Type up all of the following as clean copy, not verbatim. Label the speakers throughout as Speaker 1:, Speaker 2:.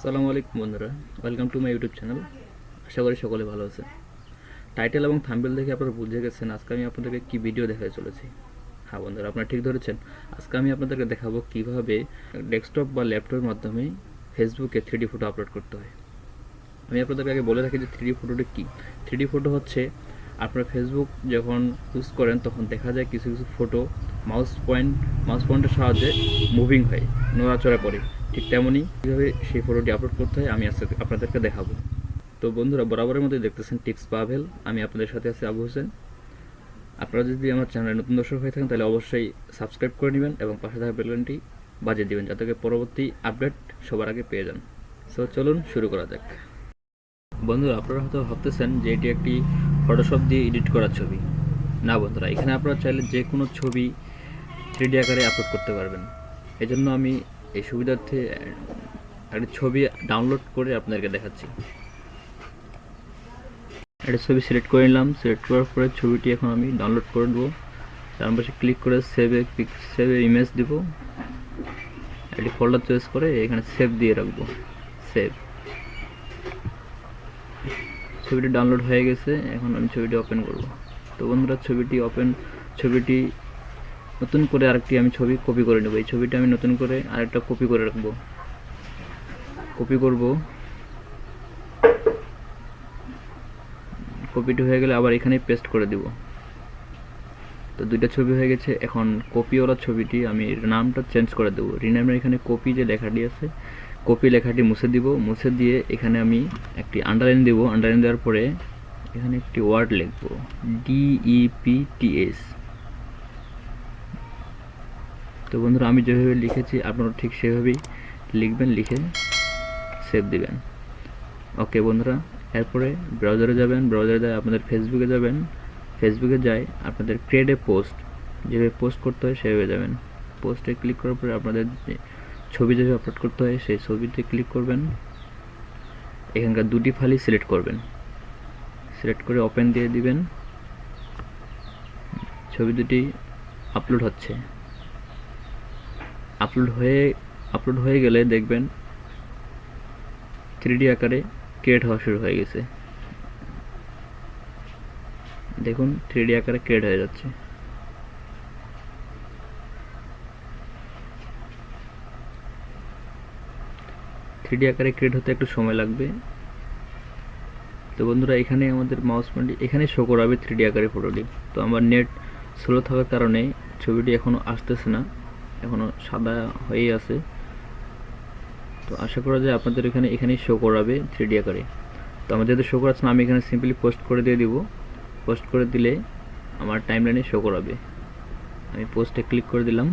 Speaker 1: আসসালামু আলাইকুম বন্ধুরা, welcome to my YouTube channel. আশা করি সকলে ভালো আছে। টাইটেল এবং থাম্বনেল দেখে আপনারা বুঝে গেছেন আজকে আমি আপনাদেরকে কি ভিডিও দেখাতে চলেছি। হ্যাঁ বন্ধুরা, আপনারা ঠিক ধরেছেন। আজকে আমি আপনাদেরকে দেখাবো কিভাবে ডেস্কটপ বা ল্যাপটপের মাধ্যমে ফেসবুকে 3D ফটো আপলোড করতে হয়। আমি আপনাদেরকে আগে বলে রাখি যে 3D ফটোটা কী। 3D ফটো হচ্ছে আপনারা ফেসবুক যখন ইউজ করেন তখন দেখা যায় কিছু কিছু ফটো মাউস পয়েন্টের সাহায্যে মুভিং হয়, নড়াচড়া করে। ঠিক তেমনই কীভাবে সেই ফটোটি আপলোড করতে হয় আমি আজকে আপনাদেরকে দেখাবো। তো বন্ধুরা, বরাবরের মধ্যে দেখতেছেন টিপস পাভেল, আমি আপনাদের সাথে আছি আবু হোসেন। আপনারা যদি আমার চ্যানেলে নতুন দর্শক হয়ে থাকেন তাহলে অবশ্যই সাবস্ক্রাইব করে নেবেন এবং পাশে থাকা বেল বাটনটি বাজিয়ে দেবেন যাতে পরবর্তী আপডেট সবার আগে পেয়ে যান। সো চলুন শুরু করা যাক। বন্ধুরা, আপনারা হয়তো ভাবতেছেন যে এটি একটি ফটোশপ দিয়ে এডিট করা ছবি। না বন্ধুরা, এখানে আপনারা চাইলে যে কোনো ছবি 3D আকারে আপলোড করতে পারবেন। এজন্য আমি এই সুবিধার্থে একটি ছবি ডাউনলোড করে আপনাদেরকে দেখাচ্ছি। একটা ছবি সিলেক্ট করে নিলাম। সিলেক্ট করার পরে ছবিটি এখন আমি ডাউনলোড করে দেবো। তার পাশে ক্লিক করে সেভে ইমেজ দিব। একটি ফোল্ডার চয়েস করে এখানে সেভ দিয়ে রাখবো। সেভ। ছবিটি ডাউনলোড হয়ে গেছে, এখন আমি ছবিটি ওপেন করব। তো বন্ধুরা, ছবিটি নতুন করে আরেকটি আমি ছবি কপি করে নেব। এই ছবিটা আমি নতুন করে আরেকটা কপি করে রাখবো। কপিটি হয়ে গেলে আবার এখানে পেস্ট করে দিব। তো দুইটা ছবি হয়ে গেছে। এখন কপিওয়ালা ছবিটি আমি নামটা চেঞ্জ করে দেবো। রিনেমের এখানে কপি যে লেখাটি আছে, কপি লেখাটি মুছে দিব। মুছে দিয়ে এখানে আমি একটি আন্ডারলাইন দেব। আন্ডারলাইন দেওয়ার পরে এখানে একটি ওয়ার্ড লিখব, DEPTS। তো বন্ধুরা, আমি যেভাবে লিখেছি আপনারা ঠিক সেভাবেই লিখবেন, লিখে সেভ দিবেন। ওকে বন্ধুরা, এরপরে ব্রাউজারে যাবেন। ব্রাউজারে যায় আপনাদের ফেসবুকে যাবেন। ফেসবুকে যাই আপনাদের ক্রিয়েট এ পোস্ট, যেভাবে পোস্ট করতে হয় সেভাবে যাবেন। পোস্টে ক্লিক করার পরে আপনাদের ছবি যেভাবে আপলোড করতে হয় সেই ছবিতে ক্লিক করবেন। এখানকার দুটি ফাইলই সিলেক্ট করবেন। সিলেক্ট করে ওপেন দিয়ে দিবেন। ছবি দুটি আপলোড হচ্ছে। আপলোড হয়ে গেলে দেখবেন 3D আকারে ক্রিয়েট হওয়া শুরু হয়ে গেছে। দেখুন 3D আকারে ক্রিয়েট হয়ে যাচ্ছে। থ্রিডি আকারে ক্রিয়েট হতে একটু সময় লাগবে। তো বন্ধুরা, এখানে আমাদের মাউস পয়েন্ট এখানে শো করাবে 3D আকারে ফটোটি। তো আমার নেট স্লো থাকার কারণে ছবিটি এখনও আসতেছে না, এখনও সাদা হয়েই আছে। তো আশা করা যায় আপনাদের এখানেই শো করাবে 3D আকারে। তো আমার যেহেতু শো করাচ্ছে না, আমি এখানে সিম্পলি পোস্ট করে দিয়ে দিব। পোস্ট করে দিলে আমার টাইমলাইনে শো করাবে। আমি পোস্টে ক্লিক করে দিলাম।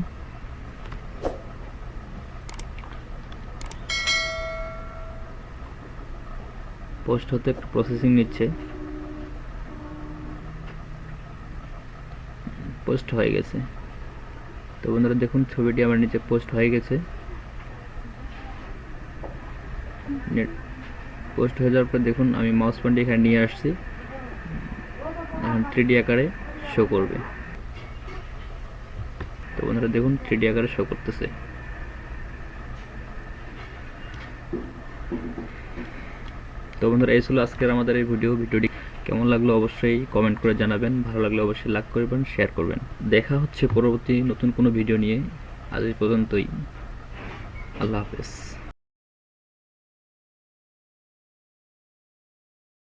Speaker 1: পোস্ট হতে একটু প্রসেসিং নিচ্ছে। পোস্ট হয়ে গেছে। তো বন্ধুরা দেখুন, ছবিটি আমার নিচে পোস্ট হয়ে গেছে। পোস্ট হয়ে যাওয়ার পর দেখুন আমি মাউস পয়েন্ট এখানে নিয়ে আসছি। এখন 3D আকারে শো করবে। তো বন্ধুরা দেখুন 3D আকারে শো করতেছে। তো বন্ধুরা, এই ছিল আজকের আমাদের এই ভিডিওটি কেমন লাগলো অবশ্যই কমেন্ট করে জানাবেন। ভালো লাগলে অবশ্যই লাইক করবেন, শেয়ার করবেন। দেখা হচ্ছে পরবর্তী নতুন কোনো ভিডিও নিয়ে। আজ এই পর্যন্তই। আল্লাহ হাফেজ।